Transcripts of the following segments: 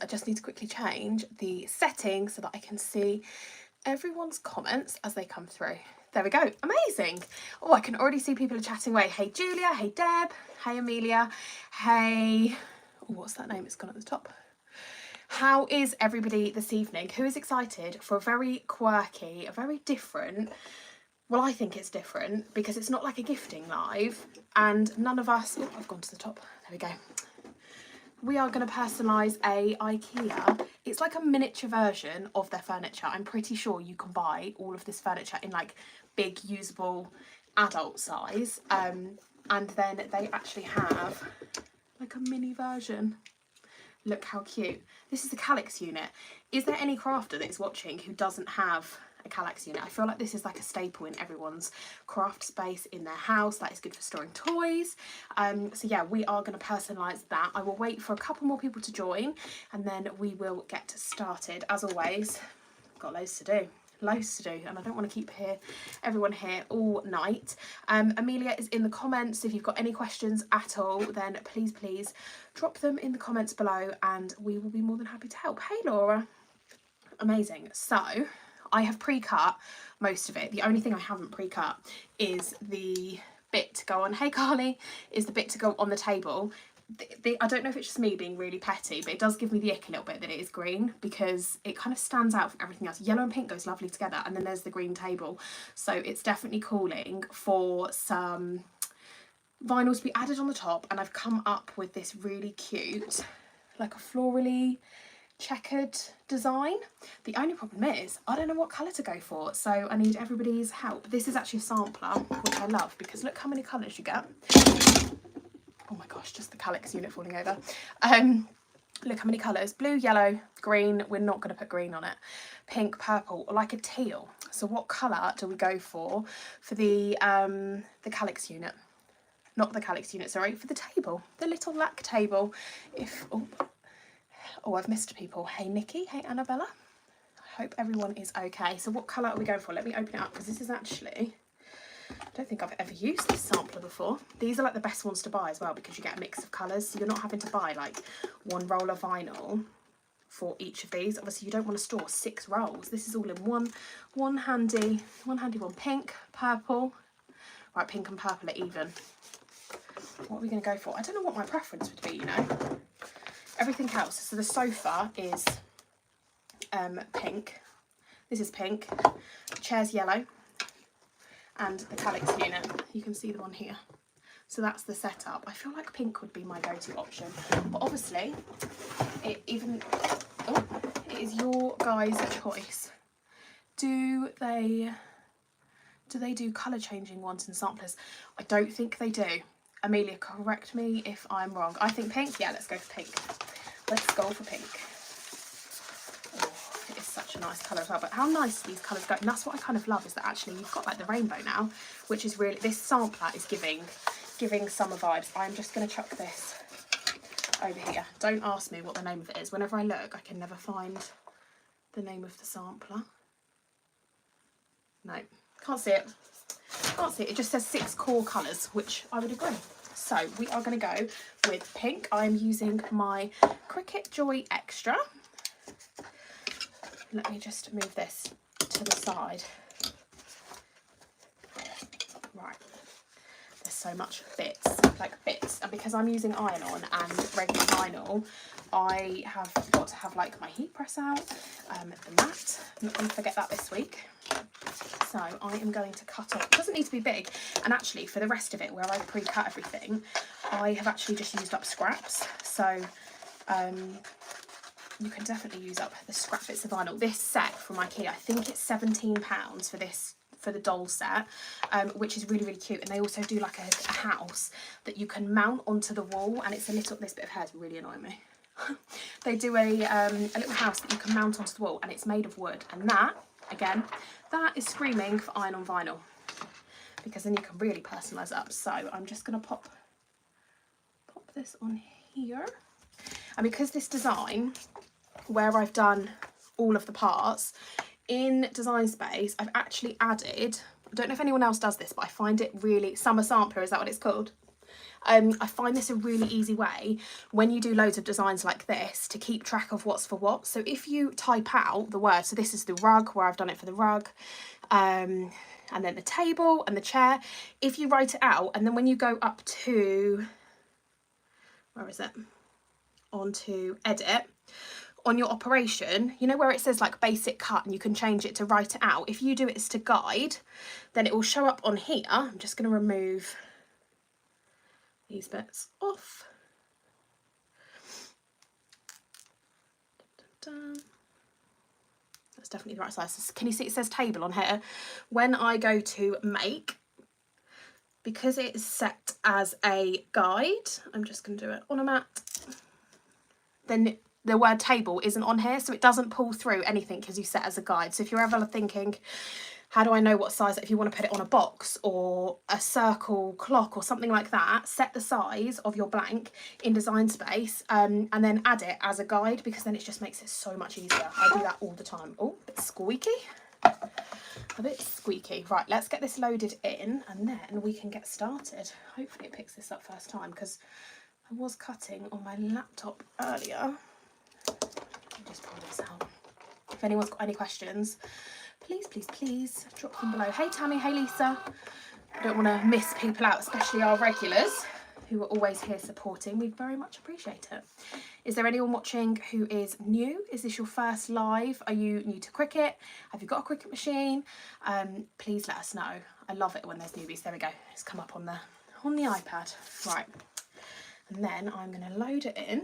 I just need to quickly change the settings so that I can see everyone's comments as they come through. There we go. Amazing. Oh, I can already see people are chatting away. Hey Julia, hey Deb, hey Amelia, hey, oh, what's that name? It's gone at the top. How is everybody this evening? Who is excited for a very quirky, a very different, well, I think it's different because it's not like a gifting live, and none of us, oh, I've gone to the top. There we go. We are going to personalise a IKEA. It's like a miniature version of their furniture. I'm pretty sure you can buy all of this furniture in like big usable adult size. And then they actually have like a mini version. Look how cute. This is the Calyx unit. Is there any crafter that is watching who doesn't have a Calyx unit? I feel like this is like a staple in everyone's craft space in their house. That is good for storing toys. So yeah, we are going to personalise that. I will wait for a couple more people to join and then we will get started. As always, got loads to do. Loads to do, and I don't want to keep everyone here all night. Amelia is in the comments. If you've got any questions at all, then please drop them in the comments below and we will be more than happy to help. Hey Laura. Amazing. So I have pre-cut most of it. The only thing I haven't pre-cut is the bit to go on, hey Carly, is the bit to go on the table. I don't know if it's just me being really petty, but it does give me the ick a little bit that it is green because it kind of stands out from everything else. Yellow and pink goes lovely together, and then there's the green table. So it's definitely calling for some vinyl to be added on the top, and I've come up with this really cute, like a florally checkered design. The only problem is I don't know what colour to go for, so I need everybody's help. This is actually a sampler, which I love because look how many colours you get. Oh my gosh, just the Calyx unit falling over. Look how many colours. Blue, yellow, green. We're not going to put green on it. Pink, purple, or like a teal. So what colour do we go for the Calyx unit? Not the Calyx unit, sorry, for the table. The little lac table. Oh, I've missed people. Hey Nikki, hey Annabella. I hope everyone is okay. So what colour are we going for? Let me open it up because this is actually, I don't think I've ever used this sampler before. These are like the best ones to buy as well because you get a mix of colours. So you're not having to buy like one roll of vinyl for each of these. Obviously you don't want to store 6 rolls. This is all in one handy one. Pink, purple. Right, pink and purple are even. What are we going to go for? I don't know what my preference would be, you know. Everything else, so the sofa is pink. This is pink. The chair's yellow. And the Calyx unit, you can see the one here. So that's the setup. I feel like pink would be my go-to option, but obviously it is your guys' choice. Do they do colour changing ones and samplers? I don't think they do. Amelia, correct me if I'm wrong. I think pink. Yeah, let's go for pink. Let's go for pink. Oh, it is such a nice colour as well. But how nice these colours go. And that's what I kind of love, is that actually you've got like the rainbow now, which is really, this sampler is giving summer vibes. I'm just going to chuck this over here. Don't ask me what the name of it is. Whenever I look, I can never find the name of the sampler. No, can't see it. Can't see it. It just says 6 core colours, which I would agree. So we are going to go with pink. I'm using my Cricut Joy Extra. Let me just move this to the side. Right. There's so much bits. And because I'm using iron-on and regular vinyl, I have got to have like my heat press out, the mat. I'm not going to forget that this week. So I am going to cut off, it doesn't need to be big, and actually for the rest of it where I pre-cut everything, I have actually just used up scraps, so you can definitely use up the scrap bits of vinyl. This set from IKEA, I think it's £17 for this, for the doll set, which is really, really cute. And they also do like a house that you can mount onto the wall, and it's a little, this bit of hair is really annoying me. They do a little house that you can mount onto the wall, and it's made of wood, and that, again, that is screaming for iron on vinyl, because then you can really personalise it up. So I'm just going to pop this on here, and because this design, where I've done all of the parts in Design Space, I've actually added, I don't know if anyone else does this, but I find it really, summer sampler, is that what it's called? I find this a really easy way when you do loads of designs like this to keep track of what's for what. So if you type out the word, so this is the rug, where I've done it for the rug, and then the table and the chair, if you write it out, and then when you go up to, where is it, onto edit, on your operation, you know where it says like basic cut and you can change it to write it out, if you do it as to guide, then it will show up on here. I'm just going to remove these bits off. That's definitely the right size. Can you see it says table on here? When I go to make, because it's set as a guide, I'm just going to do it on a mat, then the word table isn't on here, so it doesn't pull through anything because you set as a guide. So if you're ever thinking, how do I know what size, if you want to put it on a box or a circle clock or something like that, set the size of your blank in Design Space, and then add it as a guide, because then it just makes it so much easier. I do that all the time. Oh, a bit squeaky. A bit squeaky. Right, let's get this loaded in and then we can get started. Hopefully it picks this up first time, because I was cutting on my laptop earlier. Let me just pull this out. If anyone's got any questions, please, please, please drop them below. Hey Tammy, hey Lisa. I don't want to miss people out, especially our regulars who are always here supporting. We very much appreciate it. Is there anyone watching who is new? Is this your first live? Are you new to Cricut? Have you got a Cricut machine? Please let us know. I love it when there's newbies. There we go. It's come up on the iPad. Right. And then I'm going to load it in.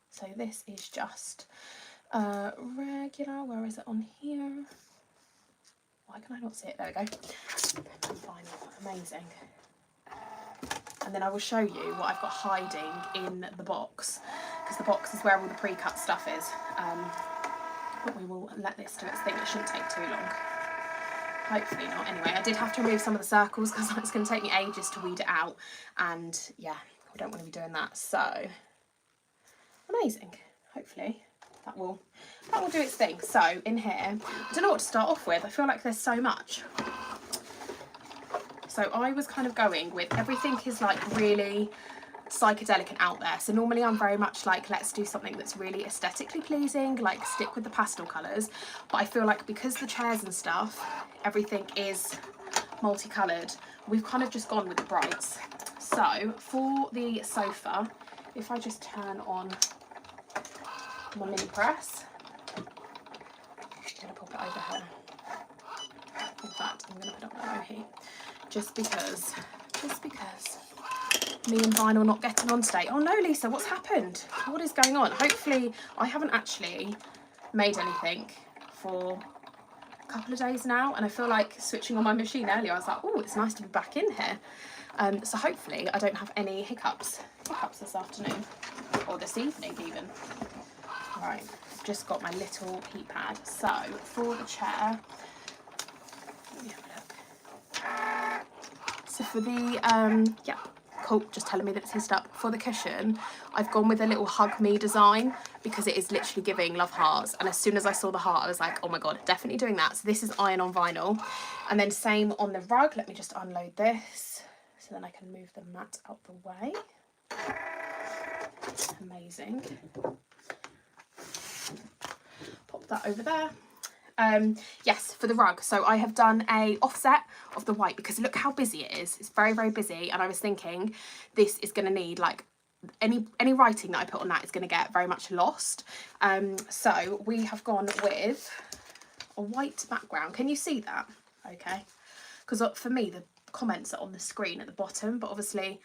So this is just regular. Where is it on here? Why can I not see it? There we go. Vinyl. Amazing. And then I will show you what I've got hiding in the box, because the box is where all the pre-cut stuff is. But we will let this do its thing. It shouldn't take too long. Hopefully not. Anyway, I did have to remove some of the circles because it's going to take me ages to weed it out. And yeah, we don't want to be doing that. So amazing. Hopefully that will do its thing. So in here, I don't know what to start off with. I feel like there's so much. So I was kind of going with everything is like really psychedelic and out there. So normally I'm very much like, let's do something that's really aesthetically pleasing, like stick with the pastel colours. But I feel like because the chairs and stuff, everything is multicoloured, we've kind of just gone with the brights. So for the sofa, if I just turn on my mini press, I'm going to pop it over here. In fact, I'm going to put it on low heat. Just because me and vinyl not getting on today. Oh no, Lisa, what's happened? What is going on? Hopefully, I haven't actually made anything for a couple of days now, and I feel like switching on my machine earlier, I was like, oh, it's nice to be back in here. So hopefully I don't have any hiccups this afternoon, or this evening even. Right, I've just got my little heat pad. So for the chair, let me have a look. So for the, yeah, cool, just telling me that it's hissed up. For the cushion, I've gone with a little hug me design because it is literally giving love hearts. And as soon as I saw the heart, I was like, oh my God, definitely doing that. So this is iron on vinyl. And then same on the rug. Let me just unload this so then I can move the mat out the way. Amazing. Pop that over there. Yes, for the rug, so I have done a offset of the white because look how busy it is. It's very, very busy, and I was thinking this is going to need like any writing that I put on that is going to get very much lost. So we have gone with a white background. Can you see that? Okay, because for me the comments are on the screen at the bottom, but obviously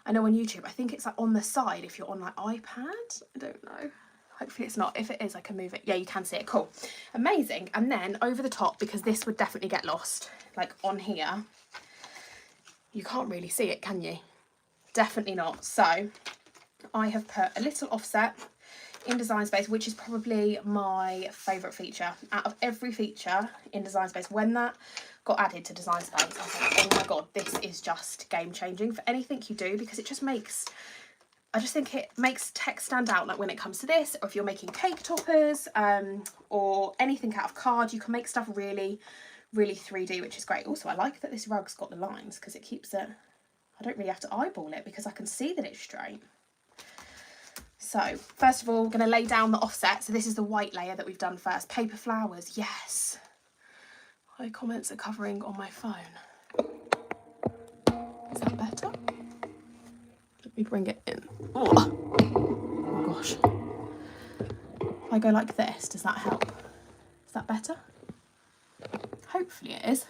I know on YouTube I think it's like on the side if you're on like iPad. I don't know. Hopefully it's not. If it is, I can move it. Yeah, you can see it. Cool. Amazing. And then over the top, because this would definitely get lost, like on here, you can't really see it, can you? Definitely not. So I have put a little offset in Design Space, which is probably my favourite feature. Out of every feature in Design Space, when that got added to Design Space, I was like, oh my God, this is just game changing for anything you do, because it just makes... I just think it makes text stand out, like when it comes to this, or if you're making cake toppers, or anything out of card, you can make stuff really, really 3D, which is great. Also, I like that this rug's got the lines because it keeps it I don't really have to eyeball it because I can see that it's straight. So first of all, we're going to lay down the offset. So this is the white layer that we've done first. Paper flowers, yes. My comments are covering on my phone. Is that better? Let me bring it in. Oh gosh. If I go like this, does that help? Is that better? Hopefully it is.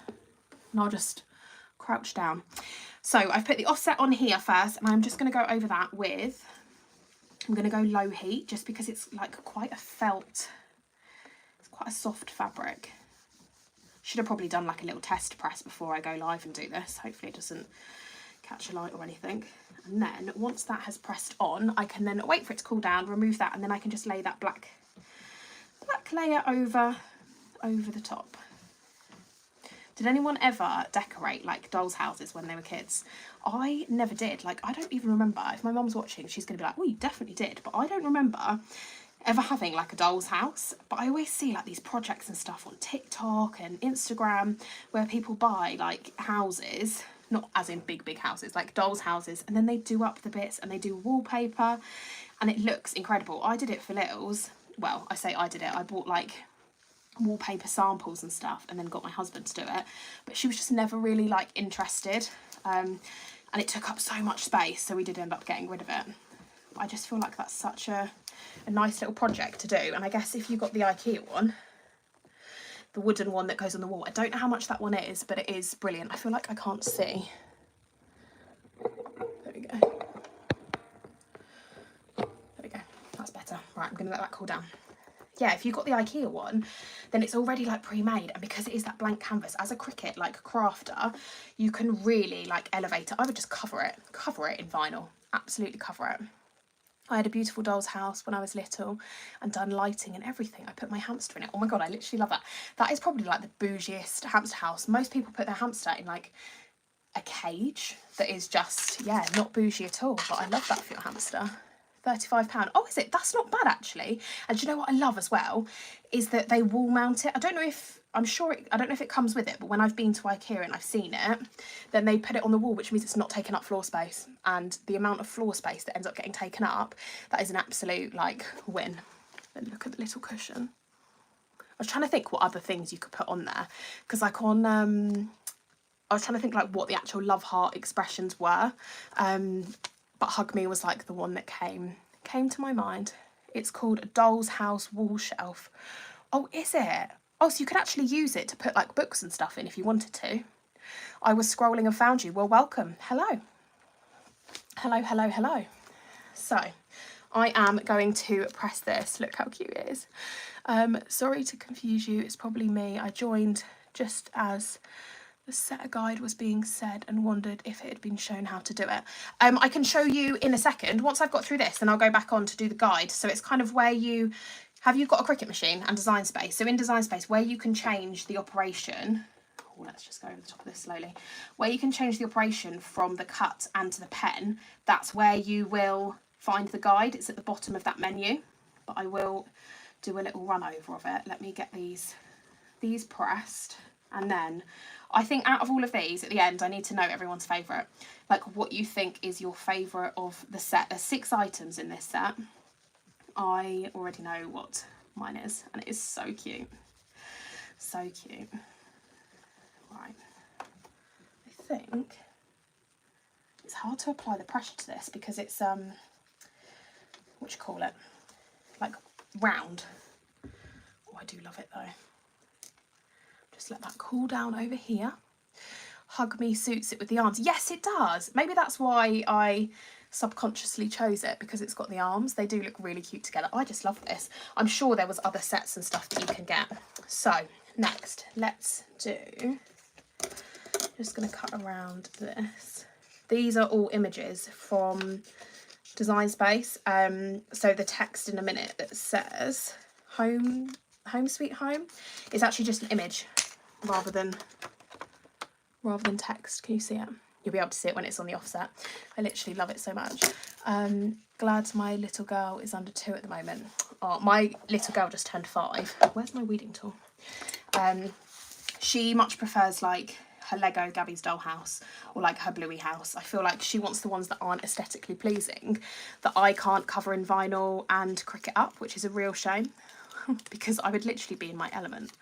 And I'll just crouch down. So I've put the offset on here first, and I'm just going to go over that with, I'm going to go low heat just because it's like quite a felt, it's quite a soft fabric. Should have probably done like a little test press before I go live and do this. Hopefully it doesn't catch a light or anything. And then once that has pressed on, I can then wait for it to cool down, remove that, and then I can just lay that black layer over the top. Did anyone ever decorate like dolls' houses when they were kids? I never did. Like, I don't even remember. If my mum's watching, she's going to be like, oh, you definitely did. But I don't remember ever having like a doll's house. But I always see like these projects and stuff on TikTok and Instagram where people buy like houses, not as in big houses, like dolls' houses, and then they do up the bits and they do wallpaper and it looks incredible. I did it for littles. Well, I say I did it. I bought like wallpaper samples and stuff and then got my husband to do it, but she was just never really like interested, and it took up so much space, so we did end up getting rid of it. But I just feel like that's such a nice little project to do. And I guess if you got the IKEA one, the wooden one that goes on the wall, I don't know how much that one is, but it is brilliant. I feel like I can't see. There we go. There we go. That's better. Right, I'm gonna let that cool down. Yeah, if you've got the IKEA one, then it's already like pre-made, and because it is that blank canvas, as a Cricut like crafter, you can really like elevate it. I would just cover it in vinyl, absolutely cover it. I had a beautiful doll's house when I was little and done lighting and everything. I put my hamster in it. Oh my god, I literally love that. That is probably like the bougiest hamster house. Most people put their hamster in like a cage that is just, yeah, not bougie at all, but I love that for your hamster. £35. Oh, is it? That's not bad actually. And do you know what I love as well is that they wall mount it. I don't know if, I'm sure, I don't know if it comes with it, but when I've been to IKEA and I've seen it, then they put it on the wall, which means it's not taking up floor space. And the amount of floor space that ends up getting taken up, that is an absolute like win. Then look at the little cushion. I was trying to think what other things you could put on there, because like on, I was trying to think like what the actual love heart expressions were. But Hug Me was like the one that came to my mind. It's called a doll's house wall shelf. Oh, is it? Oh, so you could actually use it to put like books and stuff in if you wanted to. I was scrolling and found you. Well, welcome. Hello. Hello. So I am going to press this. Look how cute it is. Sorry to confuse you. It's probably me. I joined just as the setter guide was being said and wondered if it had been shown how to do it. I can show you in a second. Once I've got through this, then I'll go back on to do the guide. So it's kind of where you got a Cricut machine and Design Space. So in Design Space, where you can change the operation, let's just go over the top of this slowly, where you can change the operation from the cut and to the pen, that's where you will find the guide. It's at the bottom of that menu, but I will do a little run over of it. Let me get these pressed, and then I think out of all of these, at the end, I need to know everyone's favourite. Like what you think is your favourite of the set. There's 6 items in this set. I already know what mine is, and it is so cute. So cute. Right. I think it's hard to apply the pressure to this because it's, what do you call it? Like round. Oh, I do love it though. Just let that cool down over here. Hug Me suits it with the arms. Yes, it does. Maybe that's why I subconsciously chose it, because it's got the arms. They do look really cute together. I just love this. I'm sure there was other sets and stuff that you can get. So next, let's do, just going to cut around this. These are all images from Design Space. So the text in a minute that says home sweet home is actually just an image rather than text. Can you see it? You'll be able to see it when it's on the offset. I literally love it so much. Glad my little girl is under 2 at the moment. Oh, my little girl just turned 5. Where's my weeding tool? She much prefers like her Lego Gabby's dollhouse or like her Bluey house. I feel like she wants the ones that aren't aesthetically pleasing, that I can't cover in vinyl and Cricut up, which is a real shame because I would literally be in my element.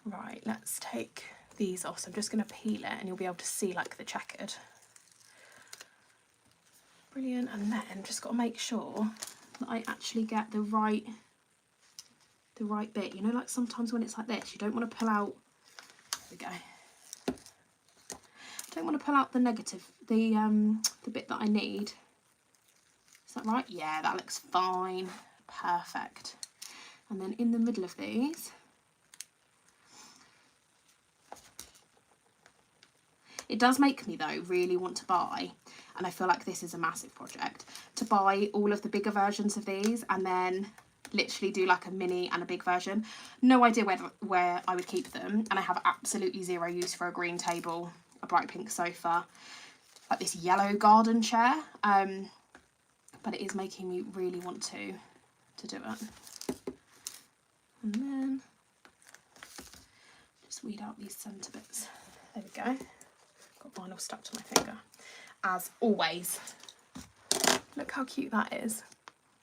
Right, let's take these off. So I'm just going to peel it and you'll be able to see like the checkered. Brilliant. And then just got to make sure that I actually get the right bit. You know, like sometimes when it's like this, you don't want to pull out, there we go. Don't want to pull out the negative, the bit that I need. Is that right? Yeah, that looks fine. Perfect. And then in the middle of these, it does make me though really want to buy, and I feel like this is a massive project, to buy all of the bigger versions of these and then literally do like a mini and a big version. No idea where I would keep them, and I have absolutely zero use for a green table, a bright pink sofa, like this yellow garden chair, but it is making me really want to do it. And then just weed out these centre bits. There we go. Got vinyl stuck to my finger, as always. Look how cute that is.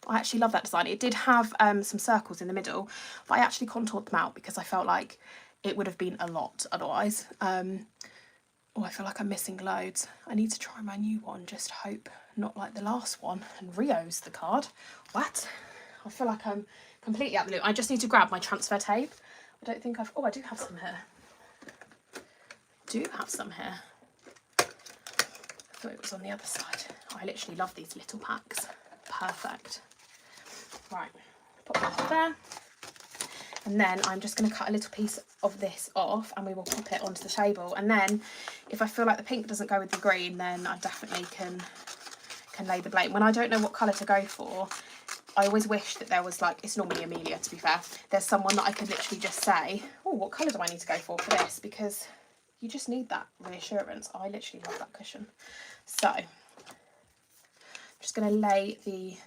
I actually love that design. It did have some circles in the middle, but I actually contoured them out because I felt like it would have been a lot otherwise. Oh, I feel like I'm missing loads. I need to try my new one, just hope not like the last one. And Rio's the card. What? I feel like I'm completely out the loop. I just need to grab my transfer tape. I don't think I've... Oh, I do have some here. I thought it was on the other side. Oh, I literally love these little packs. Perfect. Right, pop that there. And then I'm just going to cut a little piece of this off and we will pop it onto the table. And then if I feel like the pink doesn't go with the green, then I definitely can lay the blame. When I don't know what colour to go for, I always wish that there was like, it's normally Amelia to be fair, there's someone that I could literally just say, oh, what colour do I need to go for this? Because you just need that reassurance. I literally love that cushion. So I'm just going to lay the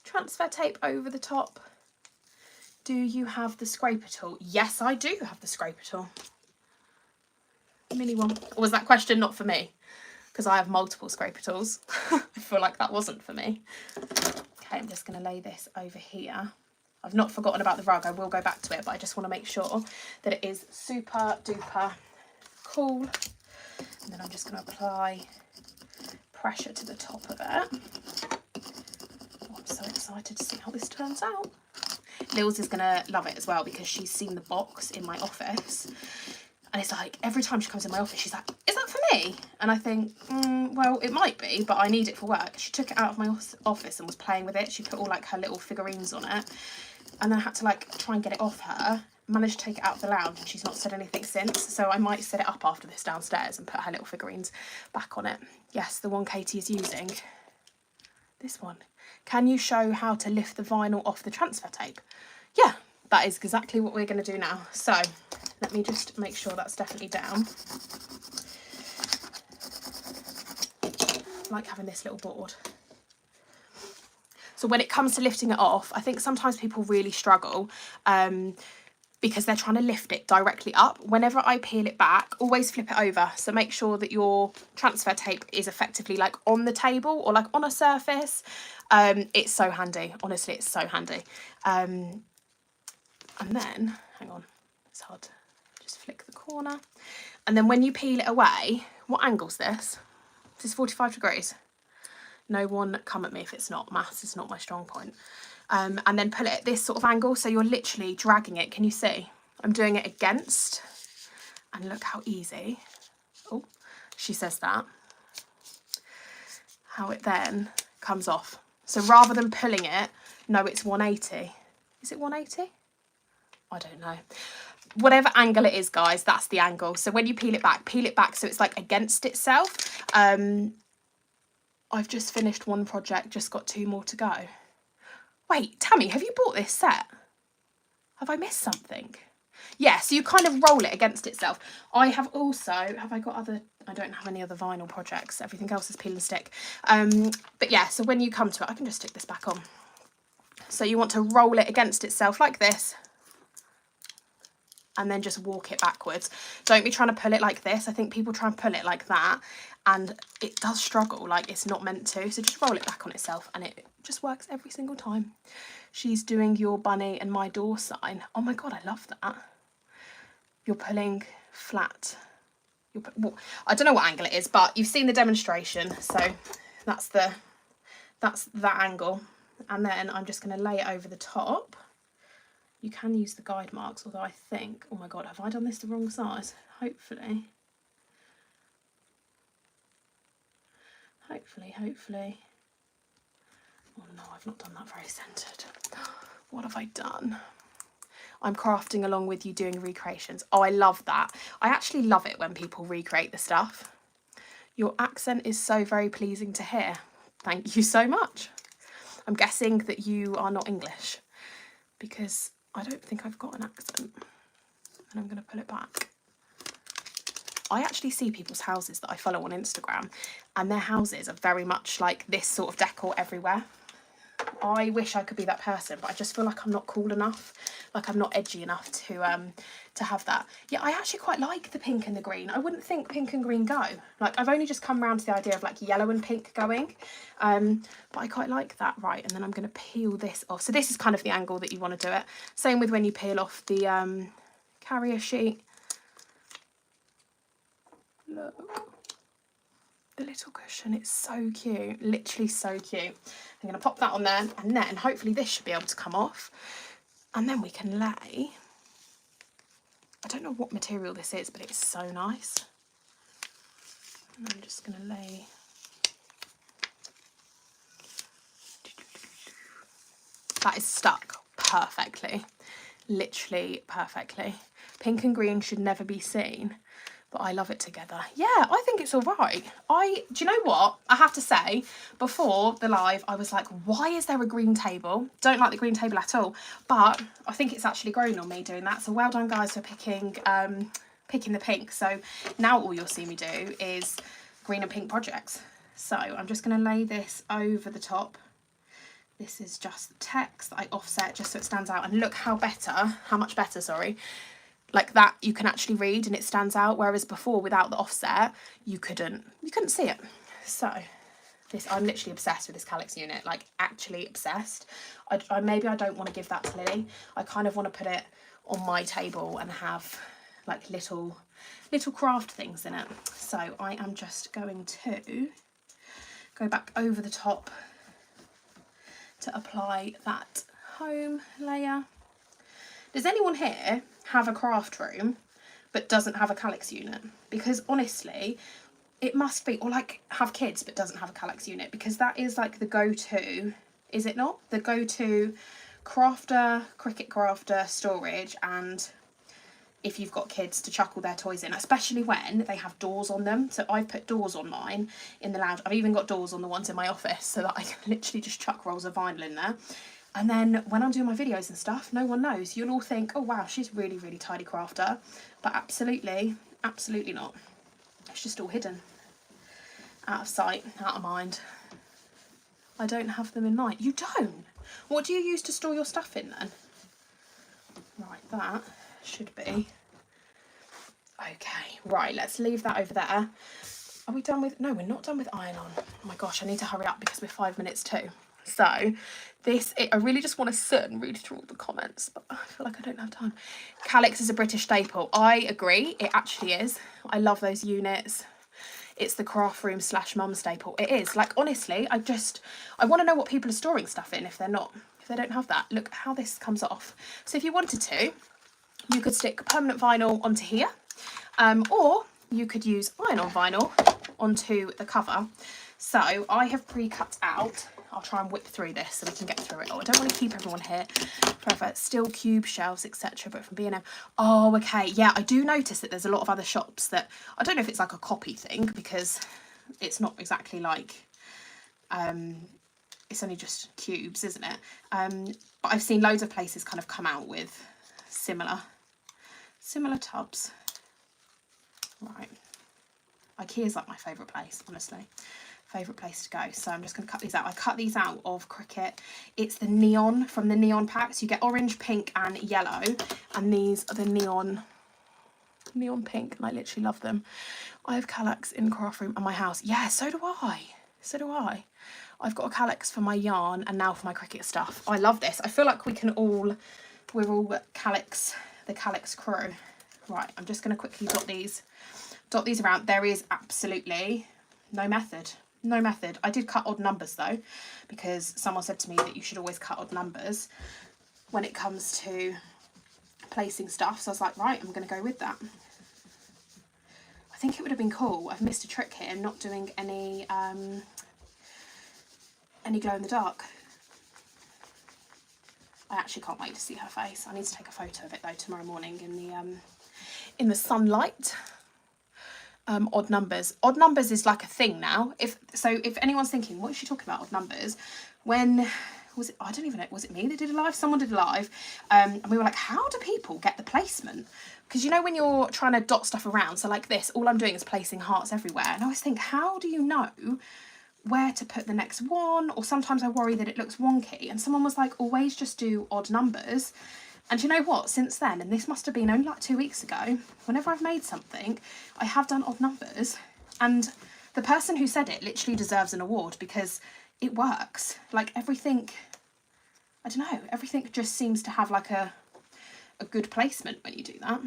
transfer tape over the top. Do you have the scraper tool? Yes, I do have the scraper tool. A mini one. Or was that question not for me? Because I have multiple scraper tools. I feel like that wasn't for me. Okay, I'm just going to lay this over here. I've not forgotten about the rug. I will go back to it, but I just want to make sure that it is super duper cool. And then I'm just going to apply pressure to the top of it. Oh, I'm so excited to see how this turns out. Lils is going to love it as well because she's seen the box in my office. And it's like, every time she comes in my office, she's like, is that for me? And I think, well, it might be, but I need it for work. She took it out of my office and was playing with it. She put all like her little figurines on it. And then I had to like try and get it off her. Managed to take it out of the lounge and she's not said anything since. So I might set it up after this downstairs and put her little figurines back on it. Yes, the one Katie is using. This one. Can you show how to lift the vinyl off the transfer tape? Yeah, that is exactly what we're going to do now. So let me just make sure that's definitely down. I like having this little board. So when it comes to lifting it off, I think sometimes people really struggle because they're trying to lift it directly up. Whenever I peel it back, always flip it over. So make sure that your transfer tape is effectively like on the table or like on a surface. It's so handy. Honestly, it's so handy. And then, hang on, it's hard to just flick the corner. And then when you peel it away, what angle's this? Is this 45 degrees? No one come at me if it's not. Maths is not my strong point. And then pull it at this sort of angle. So you're literally dragging it. Can you see? I'm doing it against. And look how easy. Oh, she says that. How it then comes off. So rather than pulling it, no, it's 180. Is it 180? I don't know. Whatever angle it is, guys, that's the angle. So when you peel it back so it's like against itself. I've just finished one project, just got 2 more to go. Wait, Tammy, have you bought this set? Have I missed something? Yeah, so you kind of roll it against itself. I have also, have I got other, I don't have any other vinyl projects. Everything else is peel and stick. But yeah, so when you come to it, I can just stick this back on. So you want to roll it against itself like this. and then just walk it backwards. Don't be trying to pull it like this. I think people try and pull it like that and it does struggle, like it's not meant to. So just roll it back on itself and it just works every single time. She's doing your bunny and my door sign. Oh my God, I love that. You're pulling flat. Well, I don't know what angle it is, but you've seen the demonstration. So that's that angle. And then I'm just going to lay it over the top. You can use the guide marks, although I think, oh my God, have I done this the wrong size? Hopefully. Hopefully. Oh no, I've not done that very centred. What have I done? I'm crafting along with you doing recreations. Oh, I love that. I actually love it when people recreate the stuff. Your accent is so very pleasing to hear. Thank you so much. I'm guessing that you are not English because I don't think I've got an accent. And I'm going to pull it back. I actually see people's houses that I follow on Instagram and their houses are very much like this sort of decor everywhere. I wish I could be that person, but I just feel like I'm not cool enough, like I'm not edgy enough to have that. Yeah, I actually quite like the pink and the green. I wouldn't think pink and green go. Like I've only just come around to the idea of like yellow and pink going, but I quite like that. Right, and then I'm going to peel this off. So this is kind of the angle that you want to do it. Same with when you peel off the carrier sheet. Look. The little cushion, it's so cute, literally so cute. I'm going to pop that on there and then hopefully this should be able to come off and then we can lay, I don't know what material this is, but it's so nice. And I'm just going to lay, that is stuck perfectly, literally perfectly. Pink and green should never be seen. But I love it together. Yeah, I think it's all right. Do you know what? I have to say, before the live, I was like, why is there a green table? Don't like the green table at all. But I think it's actually grown on me doing that. So well done, guys, for picking the pink. So now all you'll see me do is green and pink projects. So I'm just going to lay this over the top. This is just the text that I offset just so it stands out. And look how much better, sorry. Like that you can actually read and it stands out, whereas before without the offset you couldn't see it. So this, I'm literally obsessed with this Calyx unit, like actually obsessed. Maybe I don't want to give that to Lily. I kind of want to put it on my table and have like little craft things in it. So I am just going to go back over the top to apply that home layer. Does anyone here have a craft room but doesn't have a Calyx unit? Because honestly, it must be, or like have kids but doesn't have a Calyx unit, because that is like the go-to, is it not? The go-to crafter, Cricut crafter, storage, and if you've got kids to chuck all their toys in, especially when they have doors on them. So I've put doors on mine in the lounge. I've even got doors on the ones in my office so that I can literally just chuck rolls of vinyl in there. And then when I'm doing my videos and stuff, no one knows. You'll all think, oh wow, she's really, really tidy crafter. But absolutely not. It's just all hidden. Out of sight, out of mind. I don't have them in mind. You don't? What do you use to store your stuff in then? Right, that should be. Okay, right, let's leave that over there. Are we done with, no, we're not done with iron on. Oh my gosh, I need to hurry up because we're 5 minutes to. So I really just want to sit and read through all the comments, but I feel like I don't have time. Calyx is a British staple. I agree, it actually is. I love those units. It's the craft room / mum staple. It is, like, honestly, I want to know what people are storing stuff in if they don't have that. Look how this comes off. So if you wanted to, you could stick permanent vinyl onto here, or you could use iron-on vinyl onto the cover. So I have pre-cut out, I'll try and whip through this so we can get through it all. I don't want to keep everyone here forever. Steel cube shelves, etc. But from B&M. Oh, okay. Yeah, I do notice that there's a lot of other shops that, I don't know if it's like a copy thing because it's not exactly like, it's only just cubes, isn't it? But I've seen loads of places kind of come out with similar tubs. Right. IKEA is like my favourite place, honestly. Favourite place to go. So I'm just going to cut these out. I cut these out of Cricut. It's the neon from the neon packs. You get orange, pink and yellow. And these are the neon pink. And I literally love them. I have Kallax in craft room at my house. Yeah, so do I. So do I. I've got a Kallax for my yarn and now for my Cricut stuff. I love this. I feel like we're all Kallax, the Kallax crew. Right, I'm just going to quickly dot these around. There is absolutely no method. No method. I did cut odd numbers though, because someone said to me that you should always cut odd numbers when it comes to placing stuff. So I was like, right, I'm going to go with that. I think it would have been cool. I've missed a trick here, not doing any glow in the dark. I actually can't wait to see her face. I need to take a photo of it though tomorrow morning in the sunlight. Odd numbers. Odd numbers is like a thing now. If anyone's thinking, what is she talking about, odd numbers? When was it? I don't even know. Was it me that did a live? Someone did a live, and we were like, how do people get the placement? Because you know when you're trying to dot stuff around, so like this, all I'm doing is placing hearts everywhere, and I always think, how do you know where to put the next one? Or sometimes I worry that it looks wonky. And someone was like, always just do odd numbers. And you know what, since then, and this must have been only like 2 weeks ago, whenever I've made something, I have done odd numbers. And the person who said it literally deserves an award because it works. Like everything, I don't know, everything just seems to have like a good placement when you do that.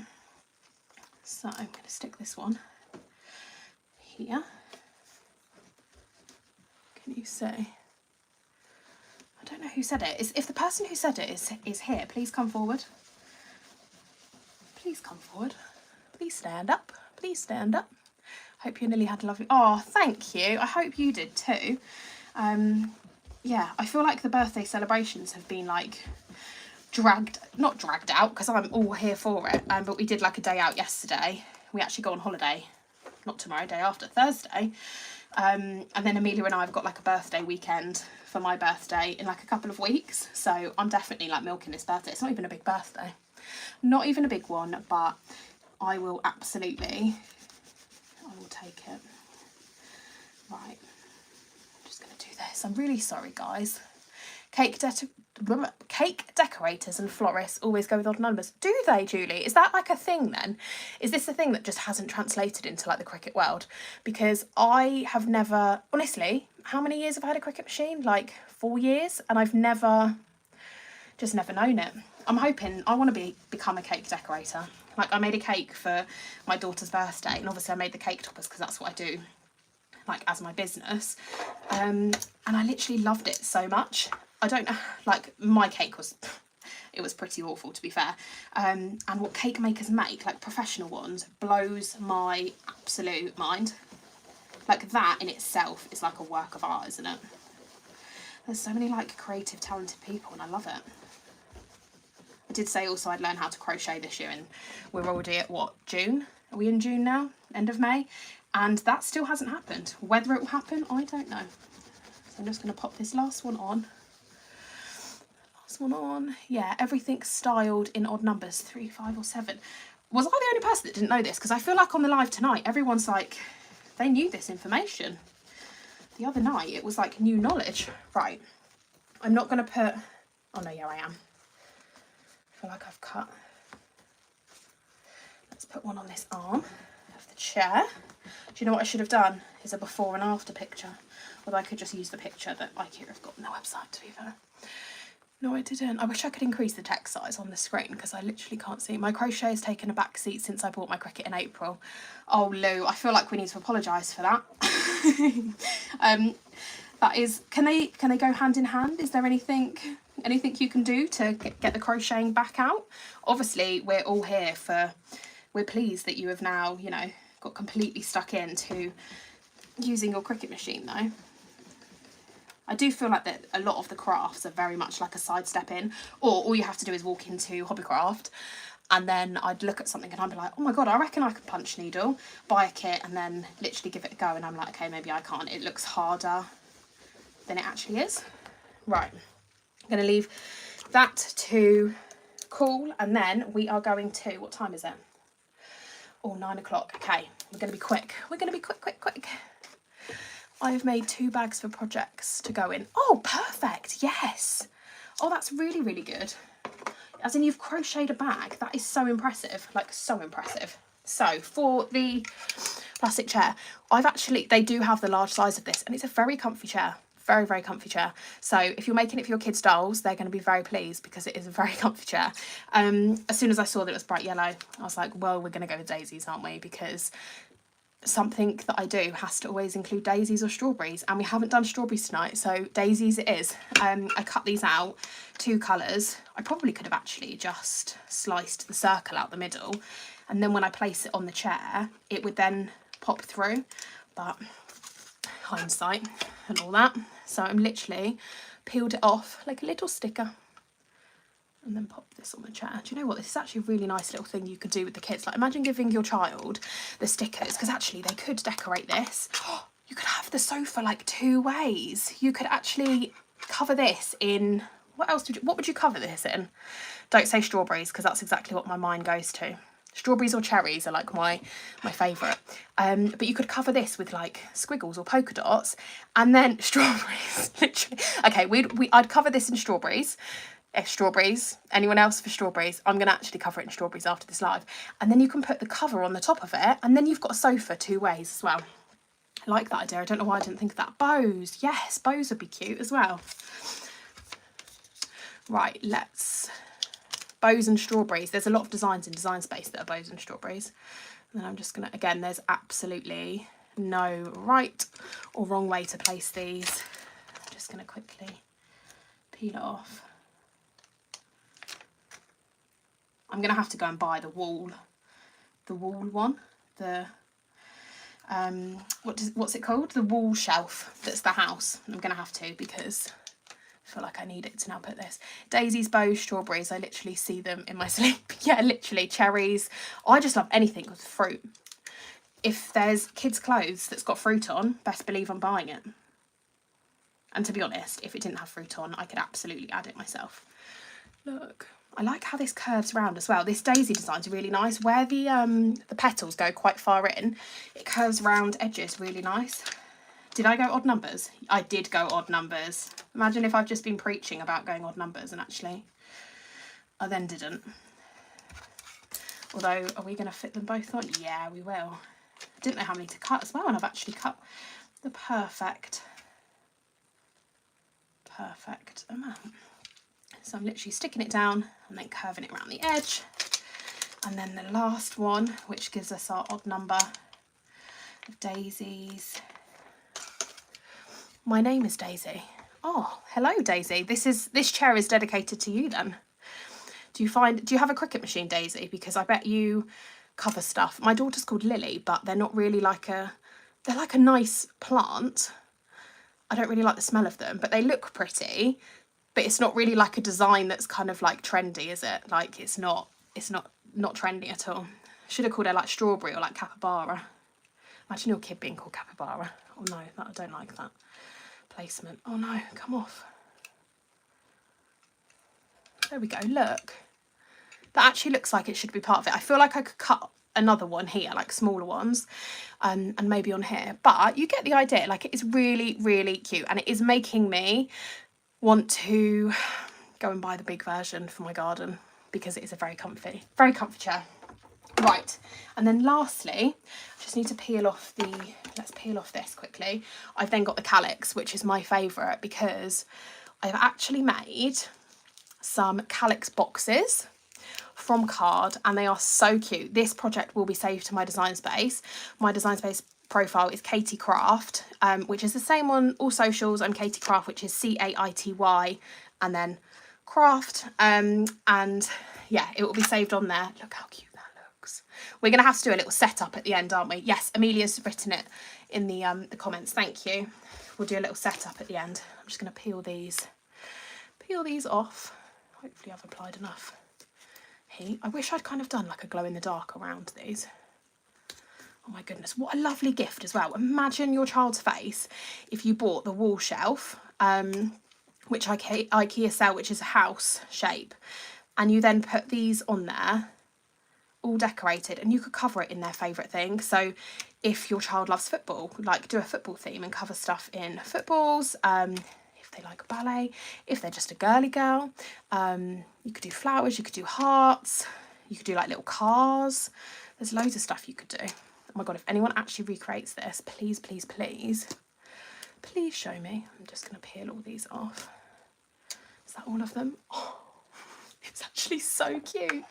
So I'm going to stick this one here. Can you see? I don't know who said it. If the person who said it is here, please come forward. Please come forward. Please stand up. Please stand up. Hope you nearly had a lovely... Oh, thank you. I hope you did too. Yeah, I feel like the birthday celebrations have been like not dragged out because I'm all here for it. But we did like a day out yesterday. We actually go on holiday, not tomorrow, day after, Thursday. And then Amelia and I have got like a birthday weekend for my birthday in like a couple of weeks. So I'm definitely like milking this birthday. It's not even a big birthday. Not even a big one, but I will absolutely, I will take it. Right, I'm just going to do this. I'm really sorry, guys. Cake decorators and florists always go with odd numbers. Do they, Julie? Is that like a thing then? Is this a thing that just hasn't translated into like the Cricut world? Because I have never, honestly, how many years have I had a Cricut machine? Like 4 years, and I've never known it. I'm hoping, I want to become a cake decorator. Like I made a cake for my daughter's birthday, and obviously I made the cake toppers because that's what I do, like as my business. And I literally loved it so much. I don't know, like my cake was, it was pretty awful to be fair. And what cake makers make, like professional ones, blows my absolute mind. Like that in itself is like a work of art, isn't it? There's so many like creative, talented people and I love it. I did say also I'd learn how to crochet this year and we're already at what, June? Are we in June now? End of May? And that still hasn't happened. Whether it will happen, I don't know. So I'm just going to pop this last one on. One on. Yeah, everything's styled in odd numbers, 3, 5 or 7. Was I the only person that didn't know this? Because I feel like on the live tonight everyone's like, they knew this information. The other night it was like new knowledge. Right, I'm not going to put, oh no, yeah I am. I feel like I've cut. Let's put one on this arm of the chair. Do you know what I should have done? Is a before and after picture. Although I could just use the picture that IKEA have got on their website, to be fair. No, I didn't. I wish I could increase the text size on the screen because I literally can't see. My crochet has taken a back seat since I bought my Cricut in April. Oh, Lou, I feel like we need to apologise for that. That is, can they go hand in hand? Is there anything you can do to get the crocheting back out? Obviously, we're all here for, we're pleased that you have now, you know, got completely stuck into using your Cricut machine though. I do feel like that a lot of the crafts are very much like a sidestep in, or all you have to do is walk into Hobbycraft and then I'd look at something and I'd be like, oh my God, I reckon I could punch needle, buy a kit and then literally give it a go. And I'm like, okay, maybe I can't. It looks harder than it actually is. Right, I'm going to leave that to cool and then we are going to, what time is it? Oh, 9 o'clock. Okay, we're going to be quick. We're going to be quick. I've made 2 bags for projects to go in. Oh, perfect. Yes. Oh, that's really, really good. As in, you've crocheted a bag. That is so impressive. Like, so impressive. So for the plastic chair, they do have the large size of this, and it's a very comfy chair. Very, very comfy chair. So if you're making it for your kids' dolls, they're going to be very pleased because it is a very comfy chair. As soon as I saw that it was bright yellow, I was like, well, we're going to go with daisies, aren't we? Because something that I do has to always include daisies or strawberries, and we haven't done strawberries tonight, so daisies it is. I cut these out, 2 colours. I probably could have actually just sliced the circle out the middle, and then when I place it on the chair, it would then pop through, but hindsight and all that. So I'm literally peeled it off like a little sticker and then pop this on the chair. Do you know what? This is actually a really nice little thing you could do with the kids. Like, imagine giving your child the stickers, because actually they could decorate this. You could have the sofa like 2 ways. You could actually cover this in, what would you cover this in? Don't say strawberries, because that's exactly what my mind goes to. Strawberries or cherries are like my favourite. But you could cover this with like squiggles or polka dots, and then strawberries, literally. Okay, I'd cover this in strawberries. Strawberries. Anyone else for strawberries? I'm going to actually cover it in strawberries after this live. And then you can put the cover on the top of it, and then you've got a sofa 2 ways as well. I like that idea. I don't know why I didn't think of that. Bows. Yes, bows would be cute as well. Right, bows and strawberries. There's a lot of designs in Design Space that are bows and strawberries. And then I'm just going to, again, there's absolutely no right or wrong way to place these. I'm just going to quickly peel it off. I'm going to have to go and buy the wall one, what's it called? The wall shelf that's the house. I'm going to have to, because I feel like I need it to now put this. Daisies, bows, strawberries. I literally see them in my sleep. Yeah, literally. Cherries. I just love anything with fruit. If there's kids' clothes that's got fruit on, best believe I'm buying it. And to be honest, if it didn't have fruit on, I could absolutely add it myself. Look. I like how this curves around as well. This daisy design's really nice. Where the petals go quite far in, it curves around edges really nice. Did I go odd numbers? I did go odd numbers. Imagine if I've just been preaching about going odd numbers and actually I then didn't. Although, are we going to fit them both on? Yeah, we will. I didn't know how many to cut as well, and I've actually cut the perfect amount. So I'm literally sticking it down and then curving it around the edge. And then the last one, which gives us our odd number of daisies. My name is Daisy. Oh, hello Daisy. This chair is dedicated to you then. Do you have a Cricut machine, Daisy? Because I bet you cover stuff. My daughter's called Lily, but they're not really they're like a nice plant. I don't really like the smell of them, but they look pretty. But it's not really like a design that's kind of like trendy, is it? Like it's not trendy at all. Should have called her like strawberry or like capybara. Imagine your kid being called capybara. Oh no, I don't like that placement. Oh no, come off. There we go, look. That actually looks like it should be part of it. I feel like I could cut another one here, like smaller ones, and maybe on here. But you get the idea, like it is really, really cute. And it is making me want to go and buy the big version for my garden, because it is a very comfy chair. Right, and then lastly, I just need to peel off let's peel off this quickly. I've then got the calyx, which is my favourite, because I've actually made some calyx boxes from card, and they are so cute. This project will be saved to my Design Space. My Design Space profile is Katie Craft, which is the same on all socials. I'm Katie Craft, which is CAITY and then craft, and yeah, it will be saved on there. Look how cute that looks. We're gonna have to do a little setup at the end, aren't we? Yes, Amelia's written it in the comments. Thank you. We'll do a little setup at the end. I'm just gonna peel these off. Hopefully I've applied enough heat. I wish I'd kind of done like a glow in the dark around these. Oh my goodness, what a lovely gift as well. Imagine your child's face if you bought the wall shelf, which IKEA sell, which is a house shape, and you then put these on there all decorated, and you could cover it in their favourite thing. So if your child loves football, like do a football theme and cover stuff in footballs. If they like ballet, if they're just a girly girl, you could do flowers, you could do hearts, you could do like little cars. There's loads of stuff you could do. Oh my god, if anyone actually recreates this, please, please, please, please show me. I'm just going to peel all these off. Is that all of them? Oh, it's actually so cute.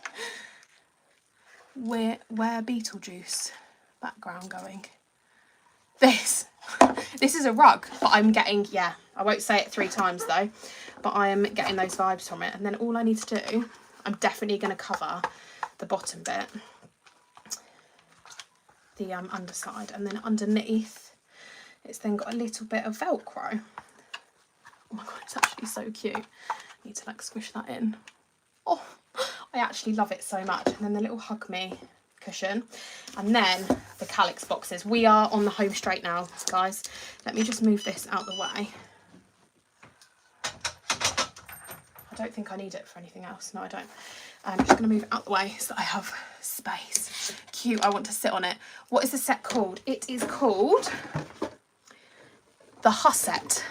Where Beetlejuice background going? This is a rug, but I'm getting, yeah, I won't say it 3 times though, but I am getting those vibes from it. And then all I need to do, I'm definitely going to cover the bottom bit, the underside, and then underneath it's then got a little bit of Velcro. Oh my god, it's actually so cute. I need to like squish that in. Oh, I actually love it so much. And then the little Hug Me cushion, and then the calyx boxes. We are on the home straight now, guys. Let me just move this out the way. I don't think I need it for anything else. No, I don't. I'm just going to move it out the way so that I have space. Cute, I want to sit on it. What is the set called? It is called the Husset.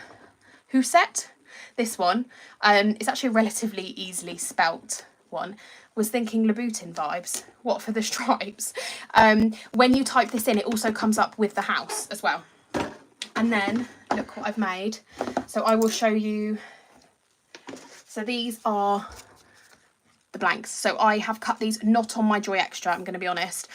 Who set? This one. It's actually a relatively easily spelt one. Was thinking Louboutin vibes. What for the stripes? When you type this in, it also comes up with the house as well. And then look what I've made. So I will show you. So these are the blanks. So I have cut these not on my Joy Extra, I'm going to be honest.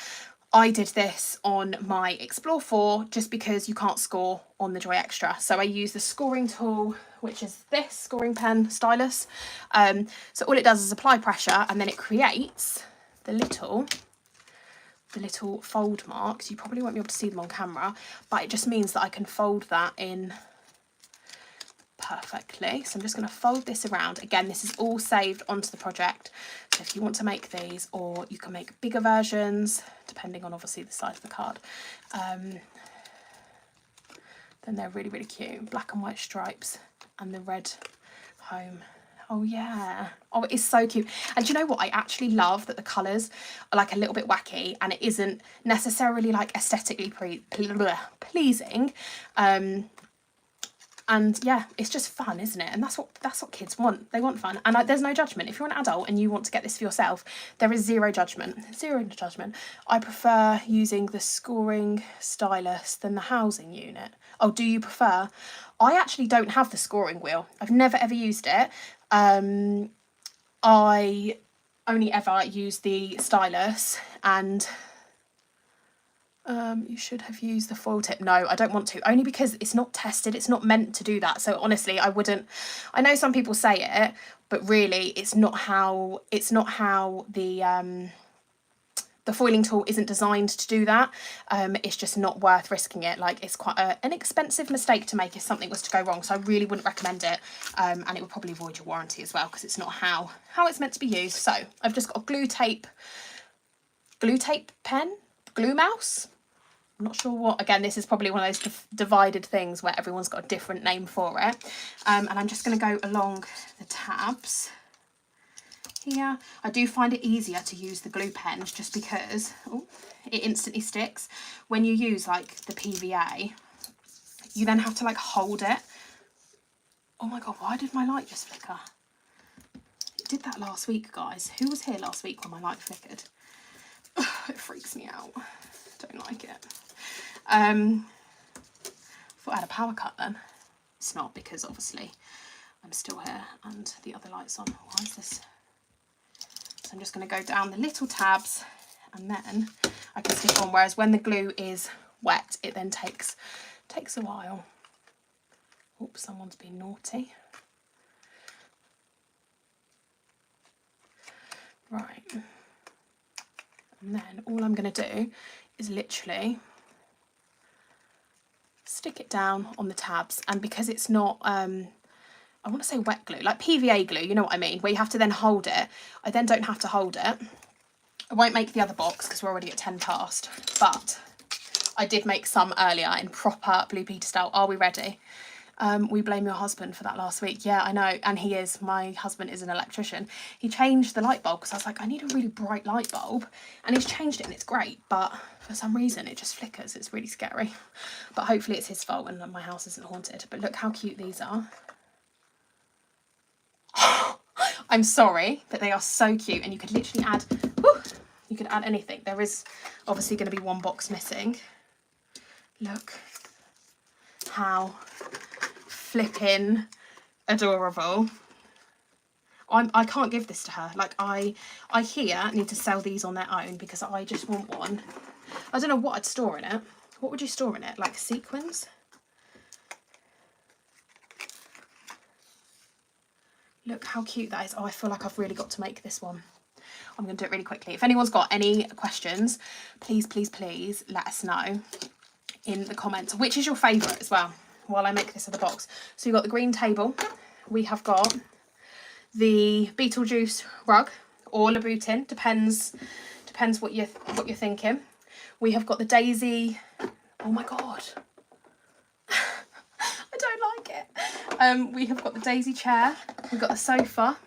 I did this on my Explore 4 just because you can't score on the Joy Extra. So I use the scoring tool, which is this scoring pen stylus. So all it does is apply pressure, and then it creates the little fold marks. You probably won't be able to see them on camera, but it just means that I can fold that in perfectly. So I'm just going to fold this around. Again, this is all saved onto the project. So if you want to make these, or you can make bigger versions, depending on obviously the size of the card, then they're really, really cute. Black and white stripes and the red home. Oh yeah. Oh, it is so cute. And do you know what? I actually love that the colours are like a little bit wacky, and it isn't necessarily like aesthetically pleasing. And yeah, it's just fun, isn't it? And that's what kids want. They want fun. And there's no judgment. If you're an adult and you want to get this for yourself, there is zero judgment. Zero judgment. I prefer using the scoring stylus than the housing unit. Oh, do you prefer? I actually don't have the scoring wheel. I've never ever used it. I only ever use the stylus, and you should have used the foil tip. No, I don't want to, only because it's not tested. It's not meant to do that. So honestly, I wouldn't. I know some people say it, but really it's not how the foiling tool isn't designed to do that. It's just not worth risking it. Like, it's quite an expensive mistake to make if something was to go wrong. So I really wouldn't recommend it. And it would probably void your warranty as well, because it's not how it's meant to be used. So I've just got a glue tape pen, glue mouse. I'm not sure what. Again, this is probably one of those divided things where everyone's got a different name for it. And I'm just going to go along the tabs here. I do find it easier to use the glue pens just because it instantly sticks. When you use like the PVA, you then have to like hold it. Oh my god, why did my light just flicker? It did that last week, guys. Who was here last week when my light flickered? It freaks me out. Don't like it. Thought I had a power cut then. It's not, because obviously I'm still here and the other light's on. Why is this? So I'm just going to go down the little tabs, and then I can stick on, whereas when the glue is wet, it then takes a while. Oops, someone's been naughty. Right. And then all I'm going to do is literally stick it down on the tabs. And because it's not, I want to say wet glue, like PVA glue, you know what I mean, where you have to then hold it, I then don't have to hold it. I won't make the other box because we're already at 10 past, but I did make some earlier in proper Blue Peter style. Are we ready? We blame your husband for that last week. Yeah, I know. And he is. My husband is an electrician. He changed the light bulb because I was like, I need a really bright light bulb. And he's changed it and it's great. But for some reason, it just flickers. It's really scary. But hopefully it's his fault and my house isn't haunted. But look how cute these are. I'm sorry, but they are so cute. And you could literally add, whew, you could add anything. There is obviously going to be one box missing. Look how flipping adorable. I can't give this to her. Like IKEA need to sell these on their own because I just want one. I don't know what I'd store in it. What would you store in it? Like sequins? Look how cute that is. Oh, I feel like I've really got to make this one. I'm going to do it really quickly. If anyone's got any questions, please, please, please let us know in the comments. Which is your favourite as well, while I make this other box. So you've got the green table. We have got the Beetlejuice rug or Louboutin. Depends what you're thinking. We have got the daisy. Oh my God. I don't like it. We have got the daisy chair. We've got the sofa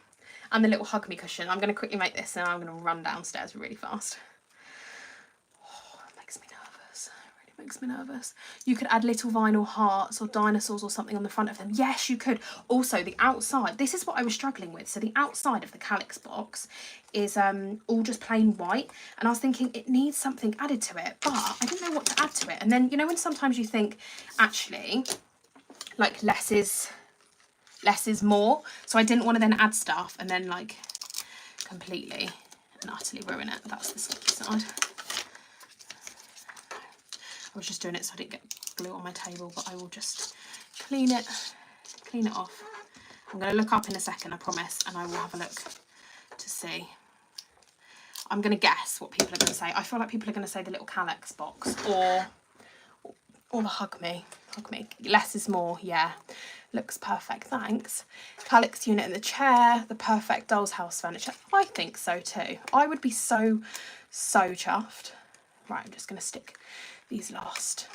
and the little hug me cushion. I'm going to quickly make this and I'm going to run downstairs really fast. Oh, it makes me nervous. It really makes me nervous. You could add little vinyl hearts or dinosaurs or something on the front of them. Yes, you could. Also, the outside. This is what I was struggling with. So the outside of the Calyx box is all just plain white. And I was thinking it needs something added to it. But I didn't know what to add to it. And then, you know, when sometimes you think, actually, like less is more. So I didn't want to then add stuff and then like completely and utterly ruin it. That's the sticky side. I was just doing it so I didn't get glue on my table, but I will just clean it off. I'm going to look up in a second, I promise, and I will have a look to see. I'm going to guess what people are going to say. I feel like people are going to say the little Calyx box or the hug me. Less is more, yeah. Looks perfect, thanks. Calyx unit in the chair, the perfect doll's house furniture. I think so too. I would be so chuffed. Right, I'm just going to stick these last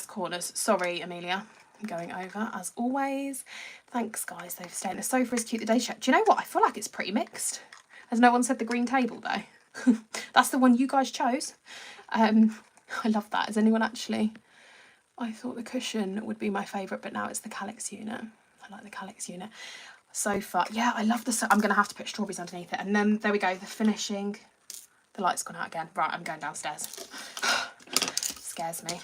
corners. Sorry, Amelia, I'm going over as always. Thanks, guys, though, for staying. The sofa is cute. The day check. Do you know what? I feel like it's pretty mixed. Has no one said the green table though? That's the one you guys chose. I love that. Has anyone actually? I thought the cushion would be my favourite, but now it's the Calyx unit. I like the Calyx unit. Sofa. Yeah, I love the... I'm going to have to put strawberries underneath it. And then, there we go, the finishing. The light's gone out again. Right, I'm going downstairs. Scares me.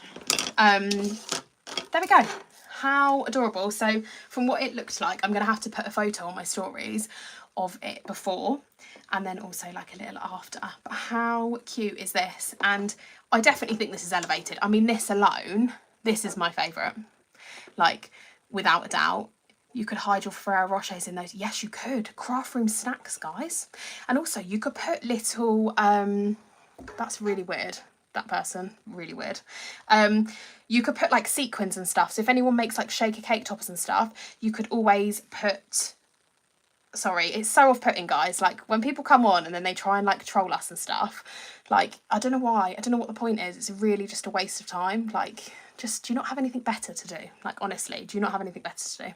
There we go. How adorable. So, from what it looks like, I'm going to have to put a photo on my stories of it before and then also like a little after. But how cute is this? And I definitely think this is elevated. I mean, this alone... This is my favourite, like, without a doubt. You could hide your Ferrero Rochers in those. Yes, you could. Craft room snacks, guys. And also, you could put little, that's really weird, that person, really weird. You could put, like, sequins and stuff. So if anyone makes, like, shaker cake toppers and stuff, you could always put... Sorry, it's so off-putting, guys. Like, when people come on and then they try and, like, troll us and stuff, like, I don't know why. I don't know what the point is. It's really just a waste of time. Like, just, do you not have anything better to do? Like, honestly, do you not have anything better to do?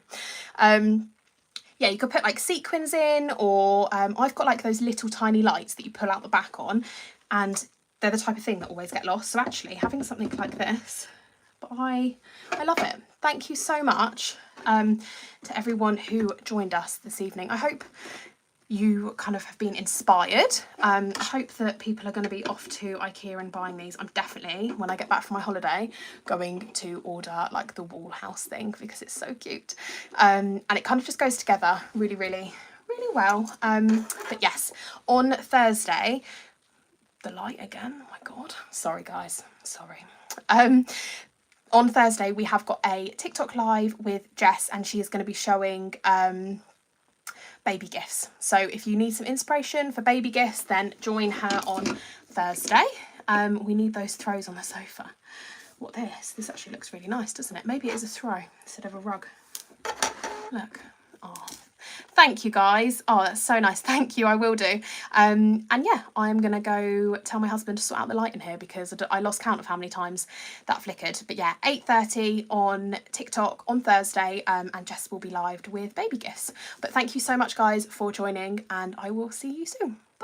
Yeah, you could put, like, sequins in, or I've got, like, those little tiny lights that you pull out the back on, and they're the type of thing that always get lost. So actually, having something like this, but I love it. Thank you so much to everyone who joined us this evening. I hope you kind of have been inspired. I hope that people are going to be off to IKEA and buying these. I'm definitely, when I get back from my holiday, going to order like the wall house thing because it's so cute. And it kind of just goes together really, really, really well. But yes, on Thursday, the light again, oh my God. Sorry, guys, sorry. On Thursday, we have got a TikTok live with Jess, and she is going to be showing baby gifts. So if you need some inspiration for baby gifts, then join her on Thursday. We need those throws on the sofa. What this? This actually looks really nice, doesn't it? Maybe it is a throw instead of a rug. Look. Oh. Thank you guys. Oh, that's so nice. Thank you. I will do. And yeah, I'm gonna go tell my husband to sort out the light in here because I lost count of how many times that flickered. But yeah, 8:30 on TikTok on Thursday, and Jess will be live with baby gifts. But thank you so much guys for joining, and I will see you soon.